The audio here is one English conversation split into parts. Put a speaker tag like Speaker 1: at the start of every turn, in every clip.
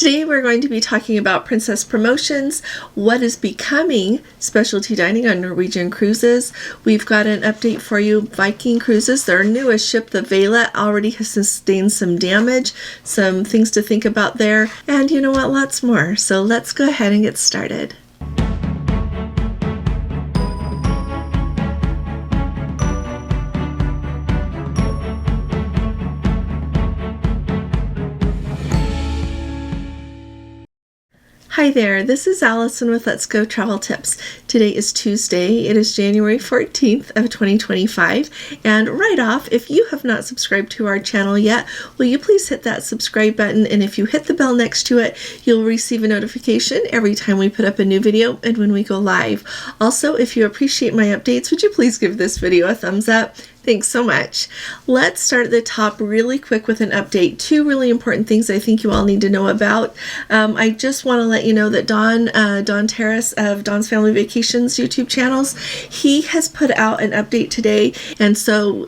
Speaker 1: Today we're going to be talking about Princess Promotions, what is becoming specialty dining on Norwegian cruises. We've got an update for you. Viking Cruises, their newest ship, the Vela, already has sustained some damage, some things to think about there, and you know what, lots more. So let's go ahead and get started. Hi there, this is Allison with Let's Go Travel Tips. Today is Tuesday. It is January 14th of 2025. And right off, if you have not subscribed to our channel yet, will you please hit that subscribe button? And if you hit the bell next to it, you'll receive a notification every time we put up a new video and when we go live. Also, if you appreciate my updates, would you please give this video a thumbs up? Thanks so much. Let's start at the top really quick with an update. Two really important things I think you all need to know about. I just want to let you know that Don Terris of Don's Family Vacations YouTube channels, he has put out an update today, and so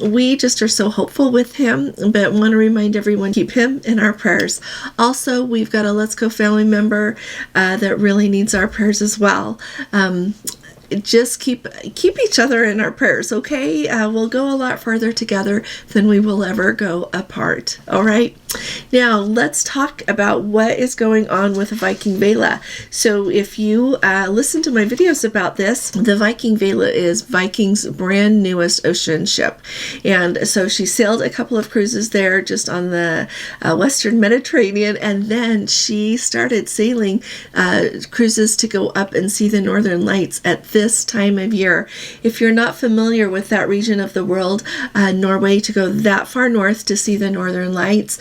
Speaker 1: we just are so hopeful with him, but want to remind everyone, keep him in our prayers. Also, we've got a Let's Go family member that really needs our prayers as well. Just keep each other in our prayers, okay? We'll go a lot further together than we will ever go apart, all right? Now, let's talk about what is going on with the Viking Vela. So if you listen to my videos about this, the Viking Vela is Viking's brand newest ocean ship. And so she sailed a couple of cruises there just on the Western Mediterranean, and then she started sailing cruises to go up and see the Northern Lights at this time of year. If you're not familiar with that region of the world, Norway, to go that far north to see the Northern Lights,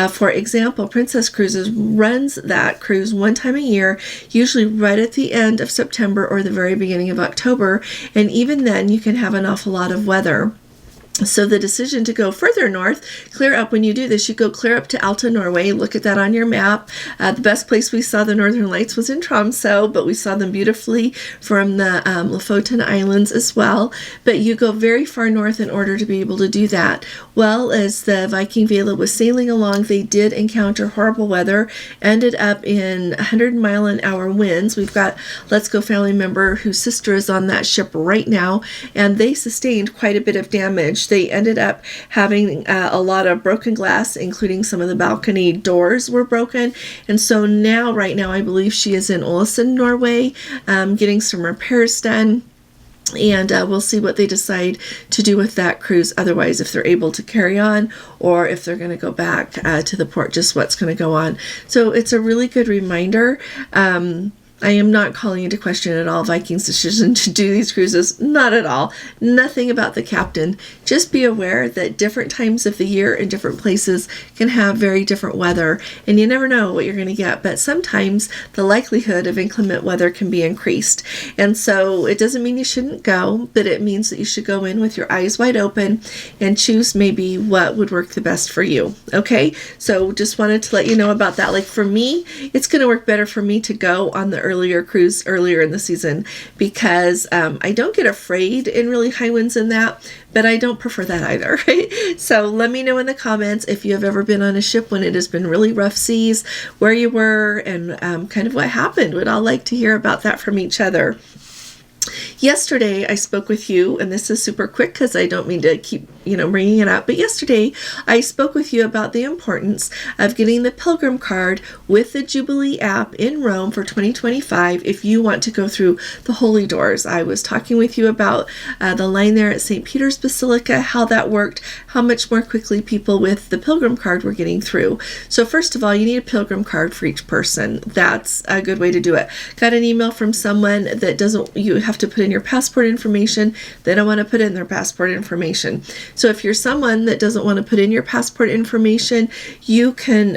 Speaker 1: for example, Princess Cruises runs that cruise one time a year, usually right at the end of September or the very beginning of October, and even then you can have an awful lot of weather. So the decision to go further north, clear up, when you do this, you go clear up to Alta, Norway. Look at that on your map. The best place we saw the Northern Lights was in Tromsø, but we saw them beautifully from the Lofoten Islands as well. But you go very far north in order to be able to do that. Well, as the Viking Vela was sailing along, they did encounter horrible weather, ended up in 100-mile-an-hour winds. We've got Let's Go family member whose sister is on that ship right now, and they sustained quite a bit of damage. They ended up having a lot of broken glass, including some of the balcony doors were broken. And so right now, I believe she is in Ålesund, Norway, getting some repairs done. And we'll see what they decide to do with that cruise. Otherwise, if they're able to carry on or if they're going to go back to the port, just what's going to go on. So it's a really good reminder. I am not calling into question at all Viking's decision to do these cruises. Not at all. Nothing about the captain. Just be aware that different times of the year and different places can have very different weather, and you never know what you're going to get, but sometimes the likelihood of inclement weather can be increased. And so it doesn't mean you shouldn't go, but it means that you should go in with your eyes wide open and choose maybe what would work the best for you. Okay? So just wanted to let you know about that. Like for me, it's going to work better for me to go on the earlier cruise earlier in the season because I don't get afraid in really high winds in that, but I don't prefer that either, right? So let me know in the comments if you have ever been on a ship when it has been really rough seas, where you were, and kind of what happened. We'd all like to hear about that from each other. Yesterday, I spoke with you, and this is super quick because I don't mean to keep, bringing it up, but yesterday I spoke with you about the importance of getting the Pilgrim card with the Jubilee app in Rome for 2025 if you want to go through the Holy Doors. I was talking with you about the line there at St. Peter's Basilica, how that worked, how much more quickly people with the Pilgrim card were getting through. So first of all, you need a Pilgrim card for each person. That's a good way to do it. Got an email from someone that you have to put in your passport information. They don't want to put in their passport information. So if you're someone that doesn't want to put in your passport information, you can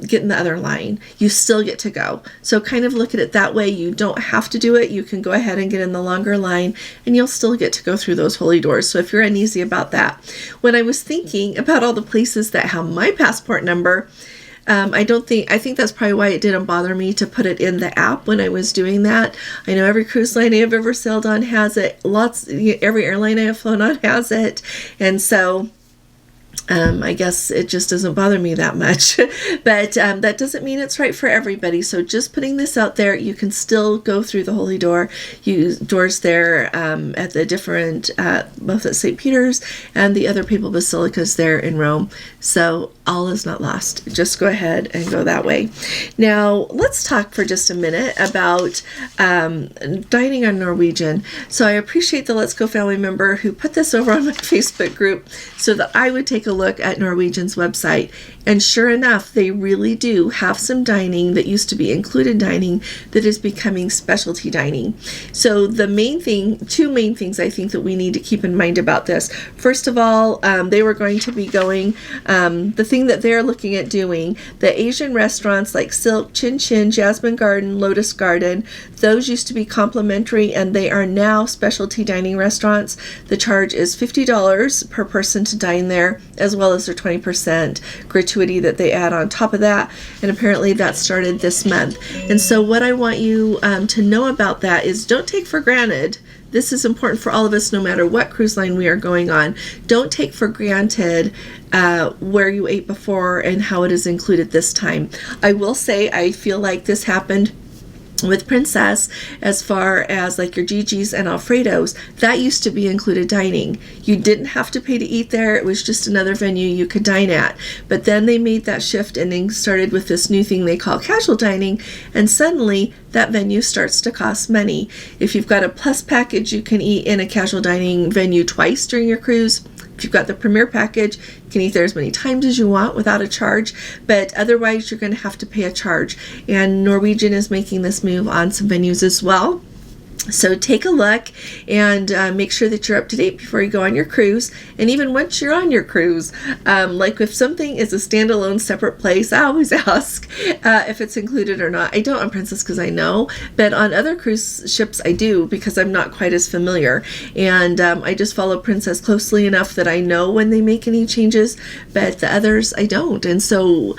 Speaker 1: get in the other line. You still get to go. So kind of look at it that way. You don't have to do it. You can go ahead and get in the longer line and you'll still get to go through those holy doors. So if you're uneasy about that, when I was thinking about all the places that have my passport number, I think that's probably why it didn't bother me to put it in the app when I was doing that. I know every cruise line I have ever sailed on has it. Every airline I have flown on has it. And so I guess it just doesn't bother me that much, but that doesn't mean it's right for everybody. So just putting this out there, you can still go through the Holy Door, use doors there at the different, both at St. Peter's and the other papal basilicas there in Rome. So all is not lost. Just go ahead and go that way. Now let's talk for just a minute about dining on Norwegian. So I appreciate the Let's Go family member who put this over on my Facebook group so that I would take a look at Norwegian's website. And sure enough, they really do have some dining that used to be included dining that is becoming specialty dining. So the main thing, two main things I think that we need to keep in mind about this. First of all, they were going to be going, the thing that they're looking at doing, the Asian restaurants like Silk, Chin Chin, Jasmine Garden, Lotus Garden, those used to be complimentary and they are now specialty dining restaurants. The charge is $50 per person to dine there, as well as their 20% gratuity that they add on top of that. And apparently that started this month. And so what I want you to know about that is don't take for granted. This is important for all of us no matter what cruise line we are going on. Don't take for granted where you ate before and how it is included this time. I will say I feel like this happened with Princess, as far as like your Gigi's and Alfredo's, that used to be included dining. You didn't have to pay to eat there. It was just another venue you could dine at. But then they made that shift and then started with this new thing they call casual dining, and suddenly that venue starts to cost money. If you've got a plus package, you can eat in a casual dining venue twice during your cruise. If you've got the premier package, you can eat there as many times as you want without a charge, but otherwise you're going to have to pay a charge. And Norwegian is making this move on some venues as well. So take a look and make sure that you're up to date before you go on your cruise. And even once you're on your cruise, like if something is a standalone separate place, I always ask if it's included or not. I don't on Princess because I know, but on other cruise ships I do because I'm not quite as familiar. And I just follow Princess closely enough that I know when they make any changes, but the others I don't. And so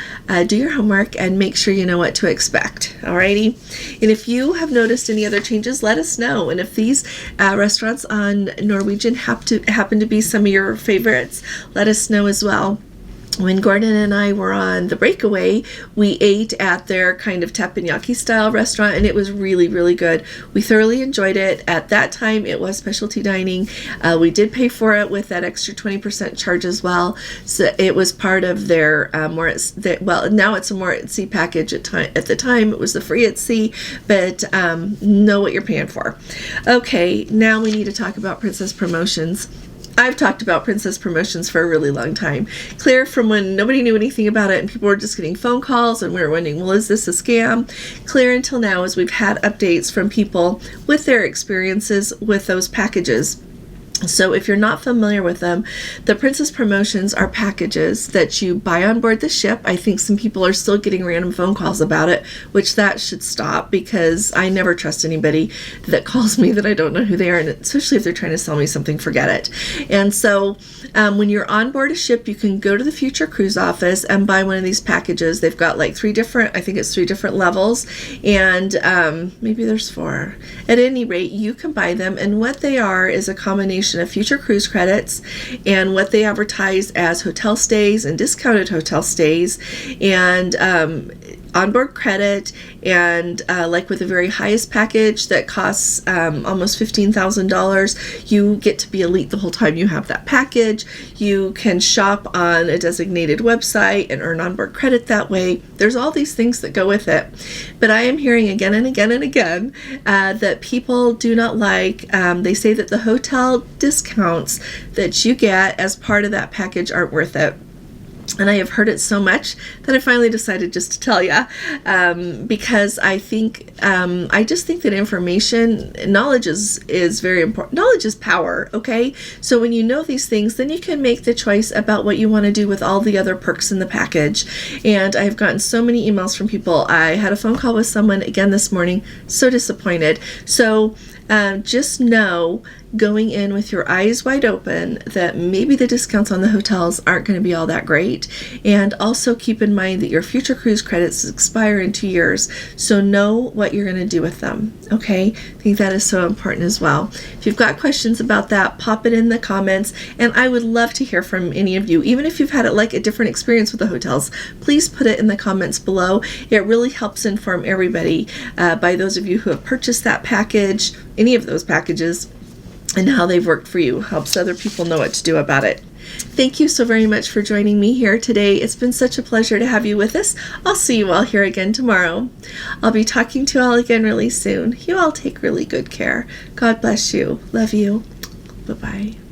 Speaker 1: do your homework and make sure you know what to expect. Alrighty. And if you have noticed any other changes, let us know. And if these restaurants on Norwegian happen to be some of your favorites, let us know as well. When Gordon and I were on the breakaway, we ate at their kind of teppanyaki style restaurant, and it was really, really good. We thoroughly enjoyed it. At that time, it was specialty dining. We did pay for it with that extra 20% charge as well. So it was part of their now it's a more at sea package. At the time, it was the free at sea, but know what you're paying for. Okay, now we need to talk about Princess Promotions. I've talked about Princess Promotions for a really long time. Clear from when nobody knew anything about it and people were just getting phone calls and we were wondering, well, is this a scam? Clear until now as we've had updates from people with their experiences with those packages. So if you're not familiar with them, the Princess Promotions are packages that you buy on board the ship. I think some people are still getting random phone calls about it, which that should stop because I never trust anybody that calls me that I don't know who they are, and especially if they're trying to sell me something, forget it. And so when you're on board a ship, you can go to the Future Cruise office and buy one of these packages. They've got like three different levels, and maybe there's 4. At any rate, you can buy them, and what they are is a combination of Future Cruise credits and what they advertise as hotel stays and discounted hotel stays and onboard credit, and like with the very highest package that costs almost $15,000, you get to be elite the whole time you have that package. You can shop on a designated website and earn onboard credit that way. There's all these things that go with it. But I am hearing again and again and again that people do not like, they say that the hotel discounts that you get as part of that package aren't worth it. And I have heard it so much that I finally decided just to tell you, because I just think that knowledge is very important. Knowledge is power, okay? So when you know these things, then you can make the choice about what you want to do with all the other perks in the package. And I've gotten so many emails from people. I had a phone call with someone again this morning, so disappointed. So just know going in with your eyes wide open that maybe the discounts on the hotels aren't going to be all that great. And also keep in mind that your future cruise credits expire in 2 years, so know what you're going to do with them. Okay, I think that is so important as well. If you've got questions about that, pop it in the comments, and I would love to hear from any of you. Even if you've had like a different experience with the hotels, please put it in the comments below. It really helps inform everybody, by those of you who have purchased that package, any of those packages, and how they've worked for you. Helps other people know what to do about it. Thank you so very much for joining me here today. It's been such a pleasure to have you with us. I'll see you all here again tomorrow. I'll be talking to you all again really soon. You all take really good care. God bless you. Love you. Bye-bye.